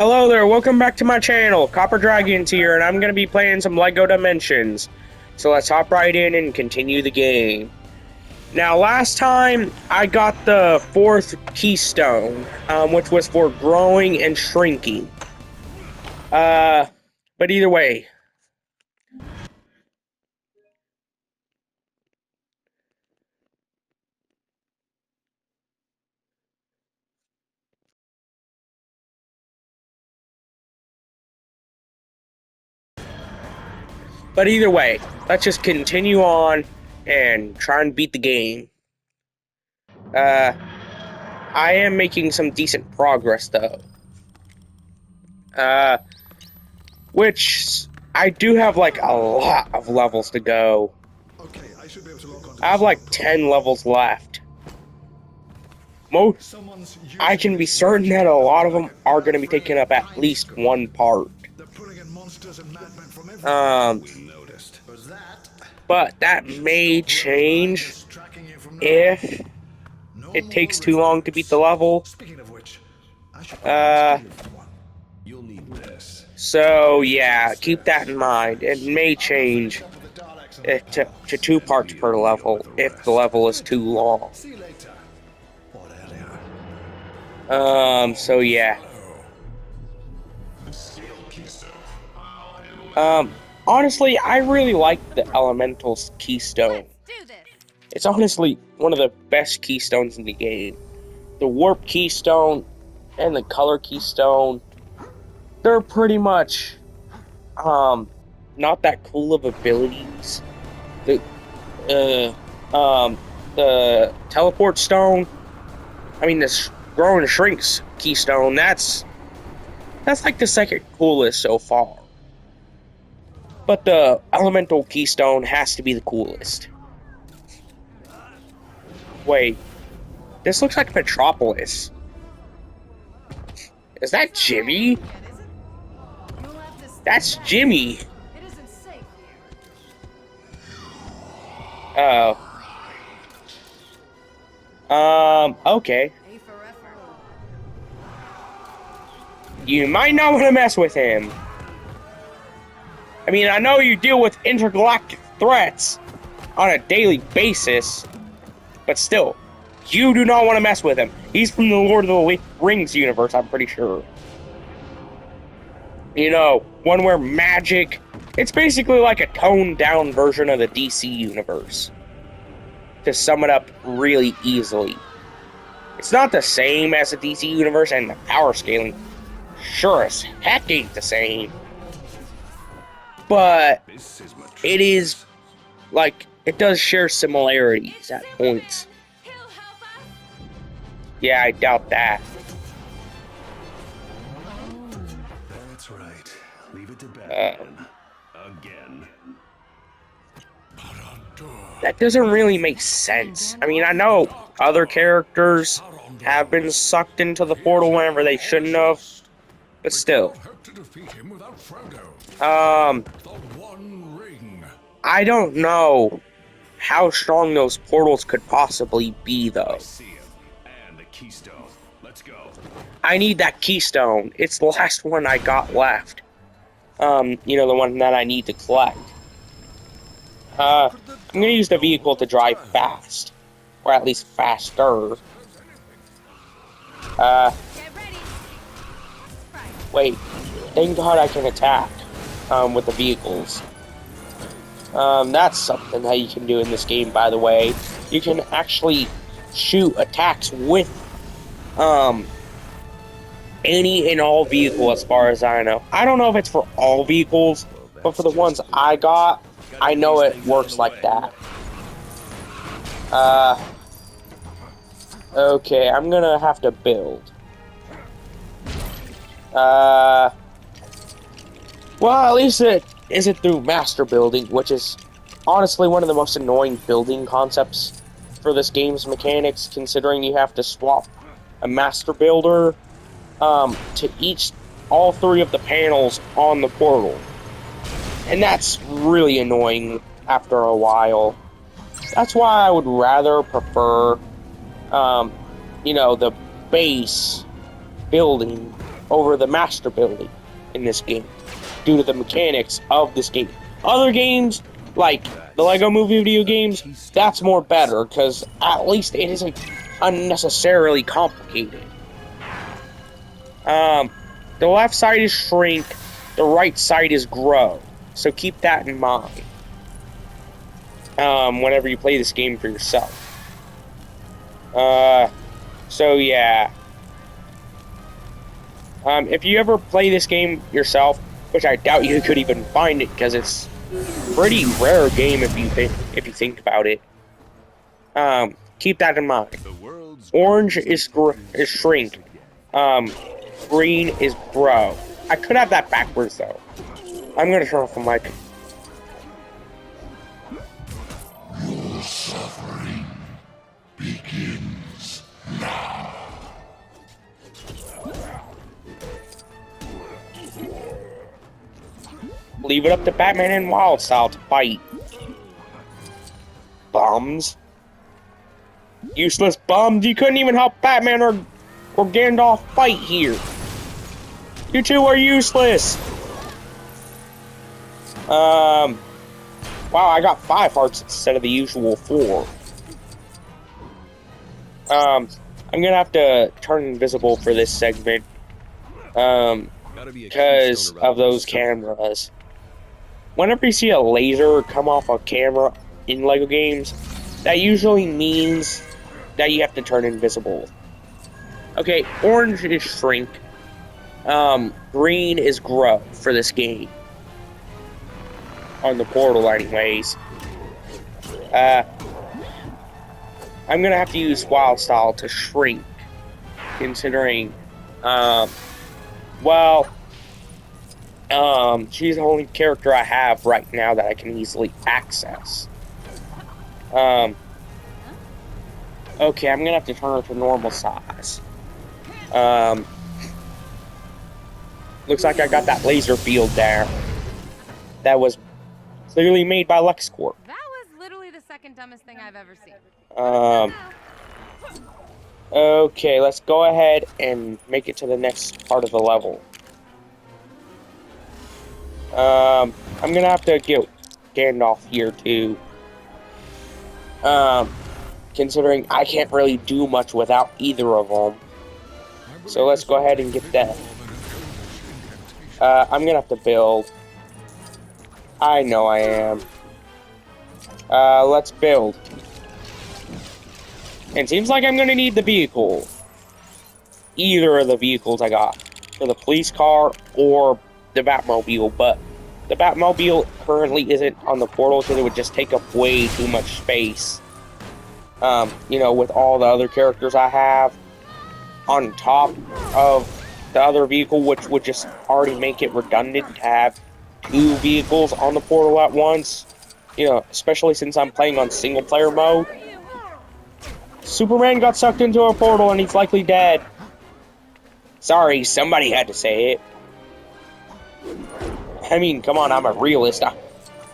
Hello there, welcome back to my channel. Copper Dragons here, and I'm going to be playing some LEGO Dimensions. So let's hop right in and continue the game. Now, last time, I got the 4th keystone, which was for growing and shrinking. But either way. Let's just continue on and try and beat the game. I am making some decent progress, though. Which I do have like a lot of levels to go. Okay, I should be able to log on to I have like 10 levels left. I can be certain that a lot of them are going to be taking up at least one part. They're pulling in monsters and madmen from everywhere. We noticed. But that may change if it takes too long to beat the level. Speaking of which, I should You'll need this. So yeah, keep that in mind. It may change to 2 parts per level if the level is too long. See you later. What earlier? So yeah. Honestly, I really like the Elemental's Keystone. It's honestly one of the best keystones in the game. The Warp Keystone and the Color Keystone, they're pretty much, not that cool of abilities. The Teleport Stone, this Grow and Shrinks Keystone, that's like the second coolest so far. But the Elemental Keystone has to be the coolest. Wait, this looks like Metropolis. Is that Jimmy? That's Jimmy. Oh. Okay. You might not want to mess with him. I know you deal with intergalactic threats on a daily basis, but still, you do not want to mess with him. He's from the Lord of the Rings universe, I'm pretty sure. One where magic... It's basically like a toned-down version of the DC universe. To sum it up really easily. It's not the same as the DC universe, and the power scaling sure as heck ain't the same. But it is, it does share similarities at points. Yeah, I doubt that. That's right. Leave it to Batman. Again. That doesn't really make sense. I know other characters have been sucked into the portal whenever they shouldn't have, but still. I don't know how strong those portals could possibly be, though. And the keystone. Let's go. I need that keystone. It's the last one I got left. The one that I need to collect. I'm gonna use the vehicle to drive fast. Or at least faster. Wait. Thank God I can attack, with the vehicles. That's something that you can do in this game, by the way. You can actually shoot attacks with, any and all vehicle, as far as I know. I don't know if it's for all vehicles, but for the ones I got, I know it works like that. Okay, I'm gonna have to build. Well, at least it isn't through master building, which is honestly one of the most annoying building concepts for this game's mechanics, considering you have to swap a master builder to all 3 of the panels on the portal. And that's really annoying after a while. That's why I would rather prefer, the base building over the master building in this game due to the mechanics of this game. Other games, like the Lego Movie video games, that's more better because at least it isn't unnecessarily complicated. The left side is shrink, the right side is grow. So keep that in mind whenever you play this game for yourself. So yeah. If you ever play this game yourself, which I doubt you could even find it because it's a pretty rare game if you think about it. Keep that in mind. Orange is shrink. Green is grow. I could have that backwards though. I'm gonna turn off the mic. Your suffering begins now. Leave it up to Batman and Wildstyle to fight. Bums. Useless bums. You couldn't even help Batman or Gandalf fight here. You two are useless. Wow, I got 5 hearts instead of the usual 4. I'm gonna have to turn invisible for this segment. Because of those cameras. Whenever you see a laser come off a camera in LEGO games, that usually means that you have to turn invisible. Okay, orange is shrink. Green is grow for this game. On the portal anyways. I'm gonna have to use Wildstyle to shrink. Considering, she's the only character I have right now that I can easily access. Okay, I'm gonna have to turn her to normal size. Looks like I got that laser field there. That was clearly made by LexCorp. That was literally the second dumbest thing I've ever seen. Okay, let's go ahead and make it to the next part of the level. I'm gonna have to get Gandalf here too. Considering I can't really do much without either of them. So let's go ahead and get that. I'm gonna have to build. I know I am. Let's build. It seems like I'm gonna need the vehicle. Either of the vehicles I got. For the police car or the Batmobile, but the Batmobile currently isn't on the portal because it would just take up way too much space. You know, with all the other characters I have on top of the other vehicle, which would just already make it redundant to have 2 vehicles on the portal at once. You know, especially since I'm playing on single player mode. Superman got sucked into a portal and he's likely dead. Sorry, somebody had to say it. I mean, come on, I'm a realist.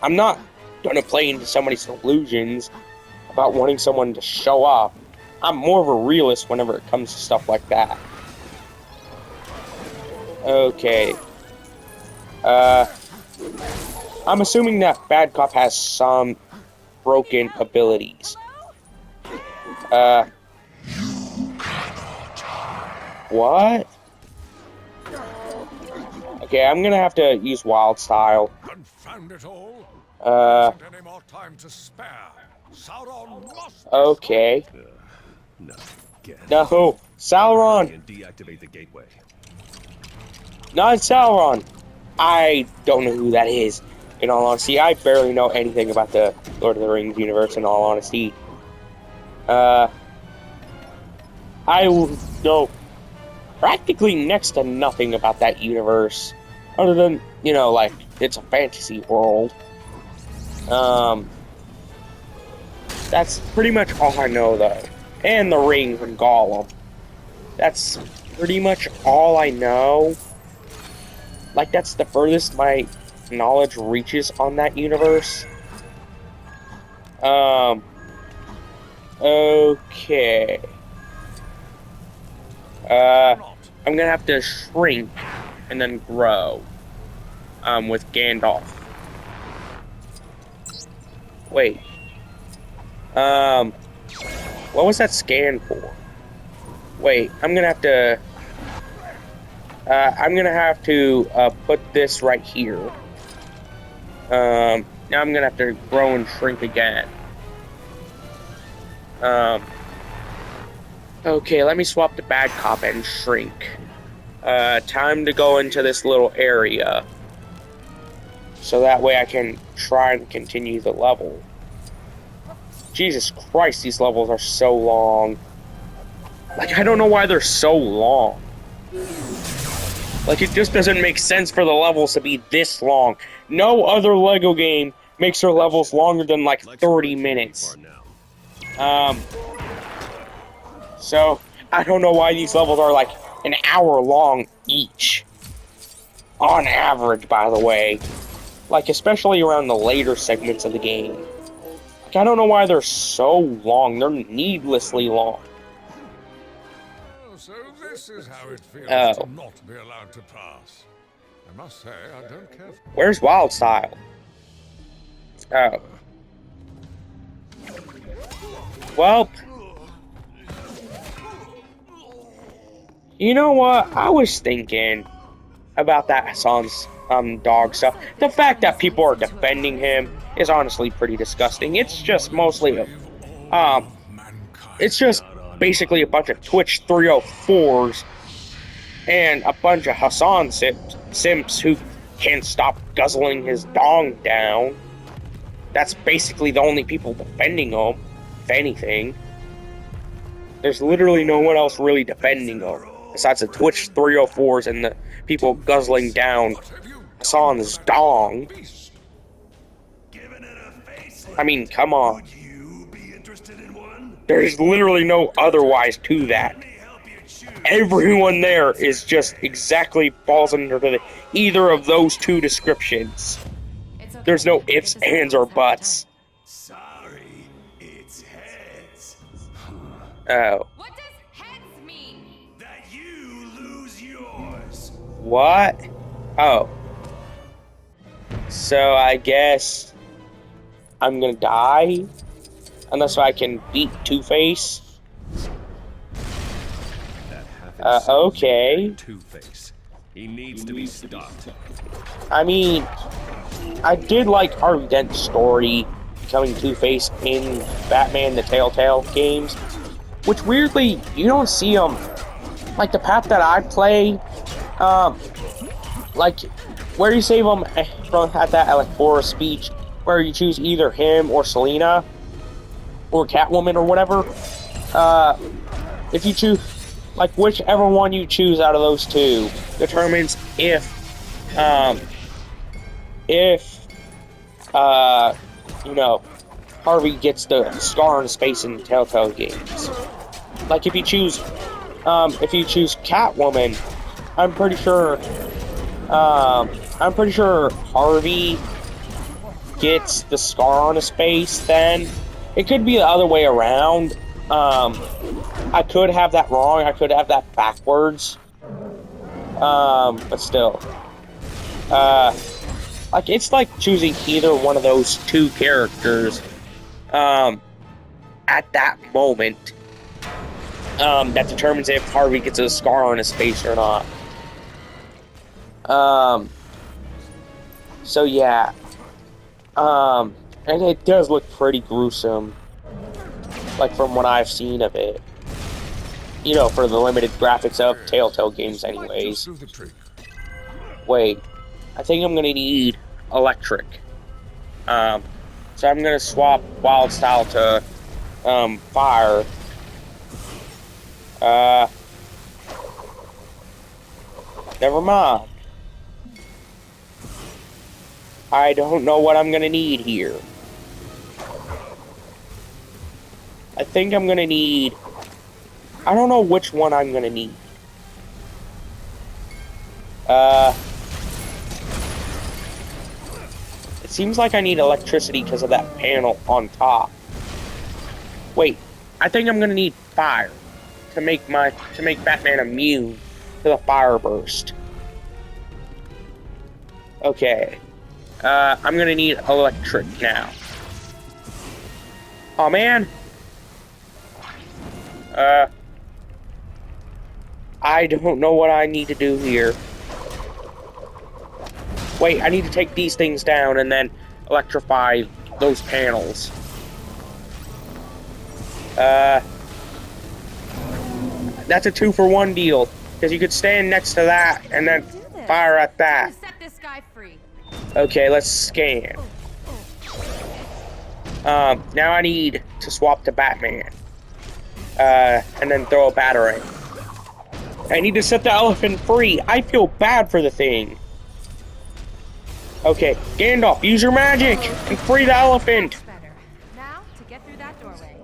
I'm not gonna play into somebody's illusions about wanting someone to show up. I'm more of a realist whenever it comes to stuff like that. Okay. I'm assuming that Bad Cop has some broken abilities. What? Okay, I'm gonna have to use Wildstyle. Confound it all. Isn't any more time to spare. Sauron must. Okay. No. Get. No, Sauron. And deactivate the gateway. Not Sauron. I don't know who that is. In all honesty, I barely know anything about the Lord of the Rings universe. In all honesty, I know practically next to nothing about that universe, other than, you know, like, it's a fantasy world. That's pretty much all I know, though. And the rings and Gollum. That's pretty much all I know. Like, that's the furthest my knowledge reaches on that universe. Okay. I'm gonna have to shrink and then grow. With Gandalf. Wait. What was that scan for? Wait, I'm gonna have to put this right here. Now I'm gonna have to grow and shrink again. Okay, let me swap to bad cop and shrink. Time to go into this little area. So that way I can try and continue the level. Jesus Christ, these levels are so long. Like, I don't know why they're so long. Like, it just doesn't make sense for the levels to be this long. No other LEGO game makes their levels longer than, like, 30 minutes. So, I don't know why these levels are, like, an hour long each. On average, by the way. Like, especially around the later segments of the game. Like, I don't know why they're so long. They're needlessly long. Oh, so this is how it feels Oh. to not be allowed to pass. I must say, I don't care. Where's Wildstyle? Oh. Well. You know what? I was thinking about that Hassan's dog stuff. The fact that people are defending him is honestly pretty disgusting. It's just mostly it's just basically a bunch of Twitch 304s and a bunch of Hassan simps who can't stop guzzling his dong down. That's basically the only people defending him, if anything. There's literally no one else really defending him besides the Twitch 304s and the people guzzling down Hassan's dong. I mean, come on. There's literally no otherwise to that. Everyone there is just exactly falls under either of those two descriptions. There's no ifs, ands, or buts. Sorry, it's heads. Oh. What does heads mean? That you lose yours. What? Oh. So I guess I'm gonna die? Unless I can beat Two-Face? Okay. Two-Face. He needs to be stopped. I mean, I did like Harvey Dent's story becoming Two-Face in Batman the Telltale games, which weirdly, you don't see him, like the path that I play, like, where you save him from at that like Forest speech, where you choose either him or Selina, or Catwoman or whatever, if you choose, like, whichever one you choose out of those two determines if, you know, Harvey gets the scar on his face in the Telltale games. Like, if you choose Catwoman, I'm pretty sure Harvey gets the scar on his face then. It could be the other way around. I could have that wrong. I could have that backwards. But still. Like, it's like choosing either one of those two characters, at that moment, that determines if Harvey gets a scar on his face or not. So yeah. And it does look pretty gruesome. Like, from what I've seen of it. You know, for the limited graphics of Telltale games anyways. Wait. I think I'm gonna need electric. So I'm gonna swap Wildstyle to, fire. Never mind. I don't know what I'm gonna need here. I think I'm gonna need... I don't know which one I'm gonna need. It seems like I need electricity because of that panel on top. Wait, I think I'm gonna need fire to make Batman immune to the fire burst. Okay. I'm gonna need electric now. Oh man. I don't know what I need to do here. Wait, I need to take these things down and then electrify those panels. That's a 2-for-1 deal. Because you could stand next to that and then fire at that. Set this guy free. Okay, let's scan. Now I need to swap to Batman. And then throw a batarang. I need to set the elephant free. I feel bad for the thing. Okay, Gandalf, use your magic and free the elephant. Better. Now to get through that doorway.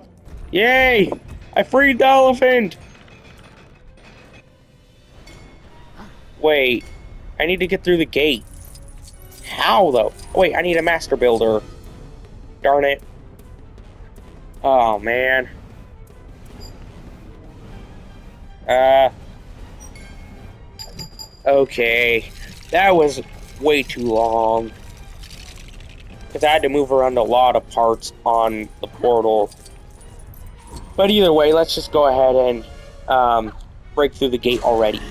Yay! I freed the elephant. Wait, I need to get through the gate. How though? Wait, I need a master builder. Darn it. Oh man. Okay. That was way too long. Because I had to move around a lot of parts on the portal. But either way, let's just go ahead and break through the gate already.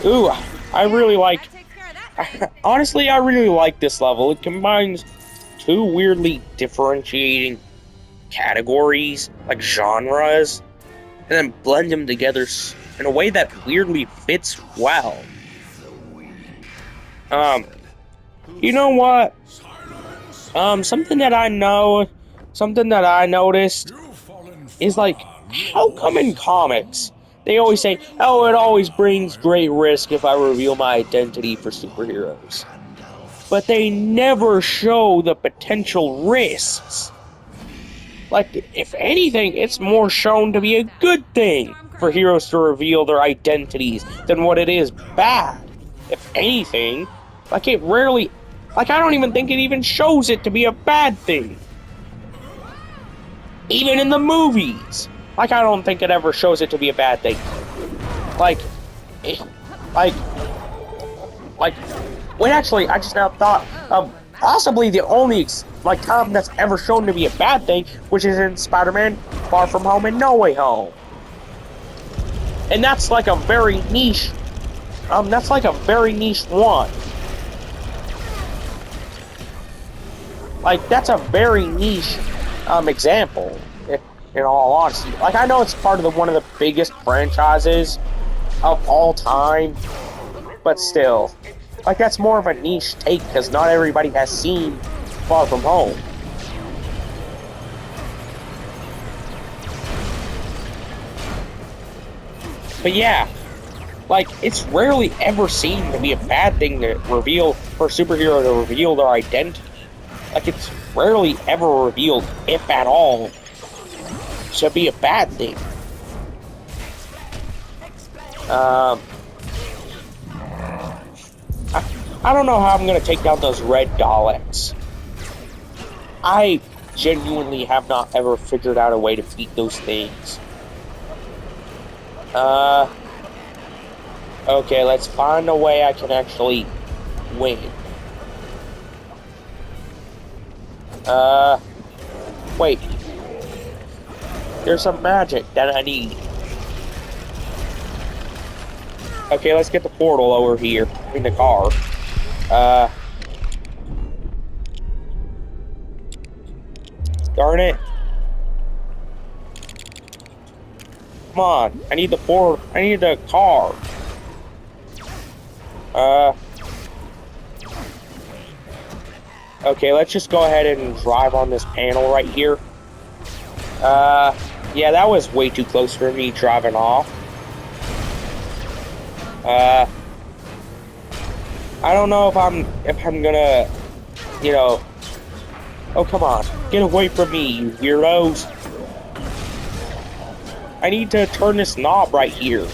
Ooh, I really like... That takes care of that. Honestly, I really like this level. It combines two weirdly differentiating categories, like genres, and then blend them together in a way that weirdly fits well. You know what? Something that I noticed is like, how come in comics they always say, oh, it always brings great risk if I reveal my identity for superheroes. But they never show the potential risks. Like, if anything, it's more shown to be a good thing for heroes to reveal their identities than what it is bad. If anything, like it rarely, like I don't even think it even shows it to be a bad thing. Even in the movies. Like, I don't think it ever shows it to be a bad thing. Like, wait, actually, I just now thought of possibly the only, like, time that's ever shown to be a bad thing, which is in Spider-Man Far From Home and No Way Home. And that's like a very niche, one. Like, that's a very niche, example. In all honesty, like, I know it's part of one of the biggest franchises of all time, but still, like, that's more of a niche take because not everybody has seen Far From Home. But yeah, like, it's rarely ever seen to be a bad thing to reveal for a superhero to reveal their identity. Like, it's rarely ever revealed, if at all, to be a bad thing. I don't know how I'm gonna take down those red Daleks. I genuinely have not ever figured out a way to beat those things. Okay, let's find a way I can actually win. Wait. There's some magic that I need. Okay, let's get the portal over here. In the car. Darn it. Come on. I need the portal. I need the car. Okay, let's just go ahead and drive on this panel right here. Yeah, that was way too close for me driving off. I don't know if I'm gonna, you know... Oh, come on. Get away from me, you weirdos. I need to turn this knob right here.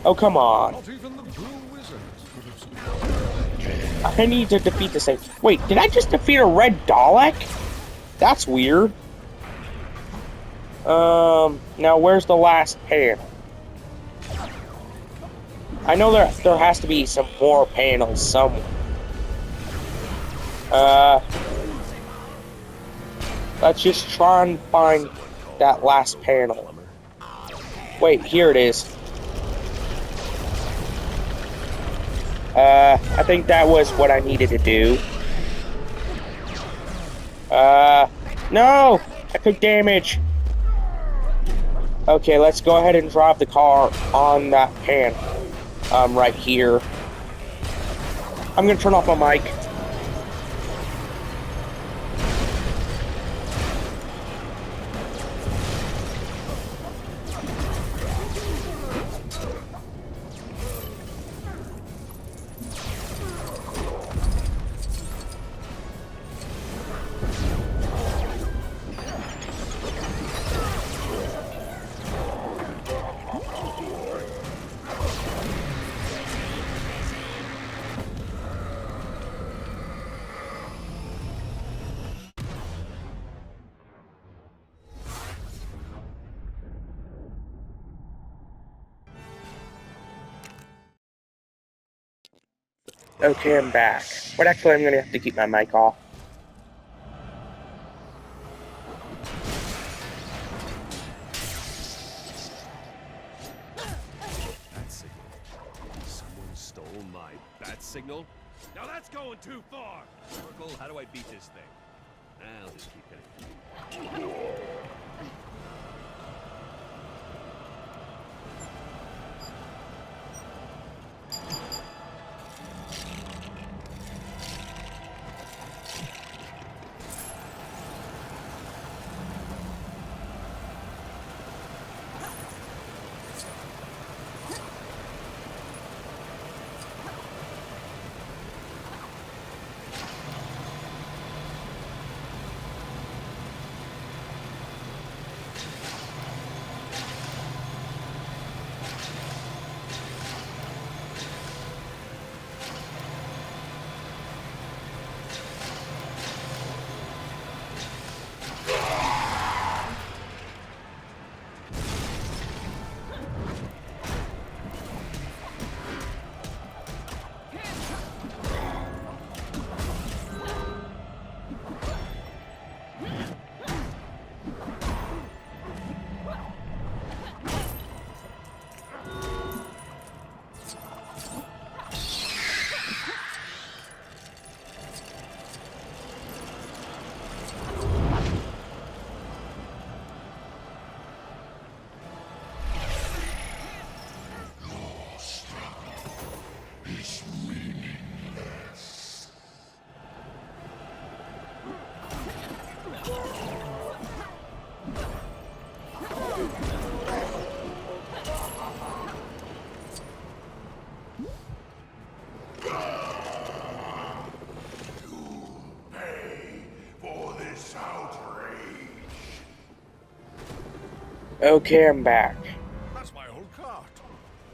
Oh, come on. Not even the Blue Wizards could have I need to defeat this thing. Wait, did I just defeat a red Dalek? That's weird. Now where's the last panel? I know there has to be some more panels somewhere. Let's just try and find that last panel. Wait, here it is. I think that was what I needed to do. No! I took damage. Okay, let's go ahead and drive the car on that panel. Right here. I'm gonna turn off my mic. Okay, I'm back. But actually, I'm gonna have to keep my mic off. Bat signal. Someone stole my bat signal? Now that's going too far! Oracle, how do I beat this thing? I'll just keep hitting. Okay, I'm back. That's my old cart.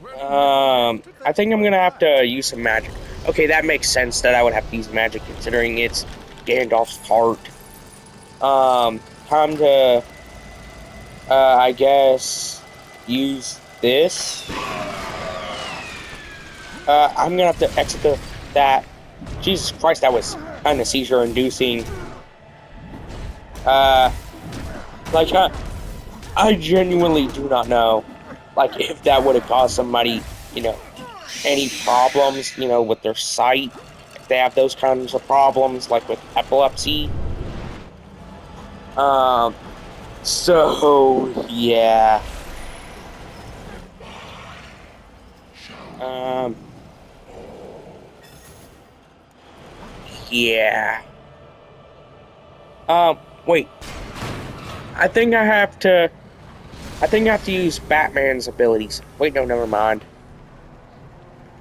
Where I think I'm gonna have to use some magic. Okay, that makes sense that I would have to use magic considering it's Gandalf's cart. Time to, I guess, use this. I'm gonna have to exit that. Jesus Christ, that was kind of seizure-inducing. I genuinely do not know, like, if that would have caused somebody, any problems, with their sight. If they have those kinds of problems, like with epilepsy. So, yeah. Yeah. Wait. I think I have to use Batman's abilities. Wait, no, never mind.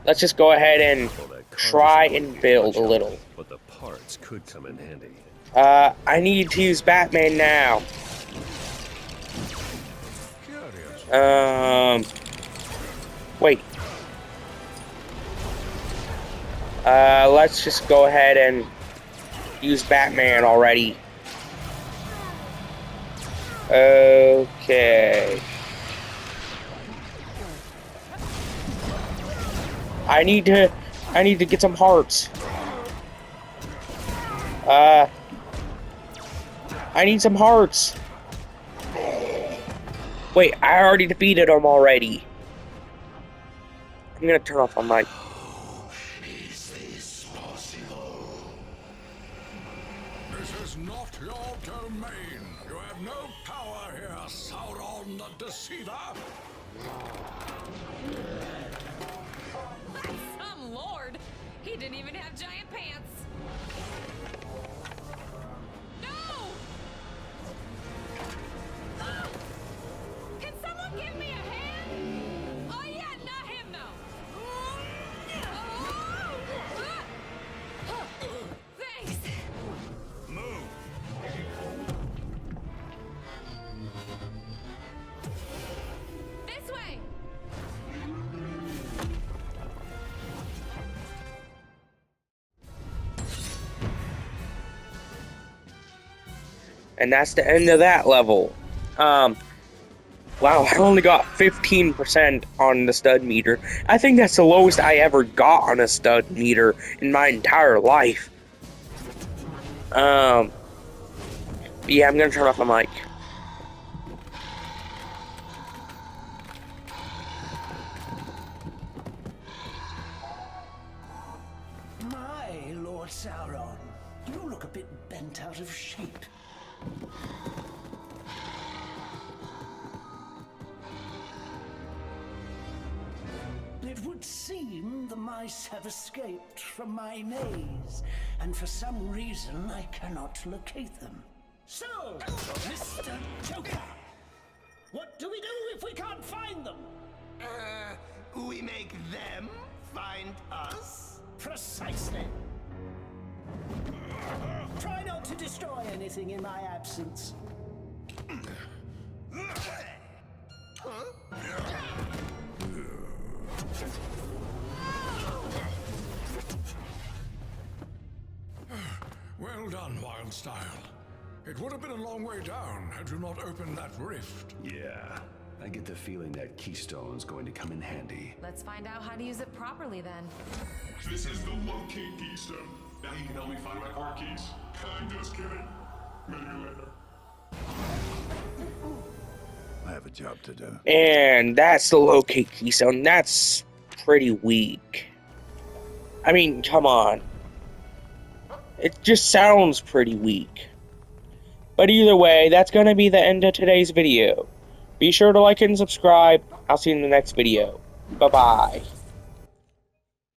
Let's just go ahead and try and build a little. But the parts could come in handy. I need to use Batman now. Wait. Let's just go ahead and use Batman already. Okay. I need to get some hearts. I need some hearts. Wait, I already defeated him already. I'm gonna turn off my mic. Is this possible? This is not your domain. You have no power here, Sauron the Deceiver. Some lord. He didn't even have giant pants. No! Ah! Can someone give me a hand? Oh yeah, not him though. Thanks. Move. This way. And that's the end of that level. Wow, I only got 15% on the stud meter. I think that's the lowest I ever got on a stud meter in my entire life. Yeah, I'm gonna turn off my mic. My Lord Sauron, you look a bit bent out of shape. It would seem the mice have escaped from my maze, and for some reason I cannot locate them. So, Mr. Joker, what do we do if we can't find them? We make them find us? Precisely. Try not to destroy anything in my absence. Well done, Wildstyle. It would have been a long way down had you not opened that rift. Yeah, I get the feeling that keystone's going to come in handy. Let's find out how to use it properly then. This is the locate keystone. Now you can help me find my car keys. I'm just kidding. Maybe later. I have a job to do. And that's the locate keystone. That's pretty weak. I mean, come on. It just sounds pretty weak. But either way, that's going to be the end of today's video. Be sure to like and subscribe. I'll see you in the next video. Bye-bye.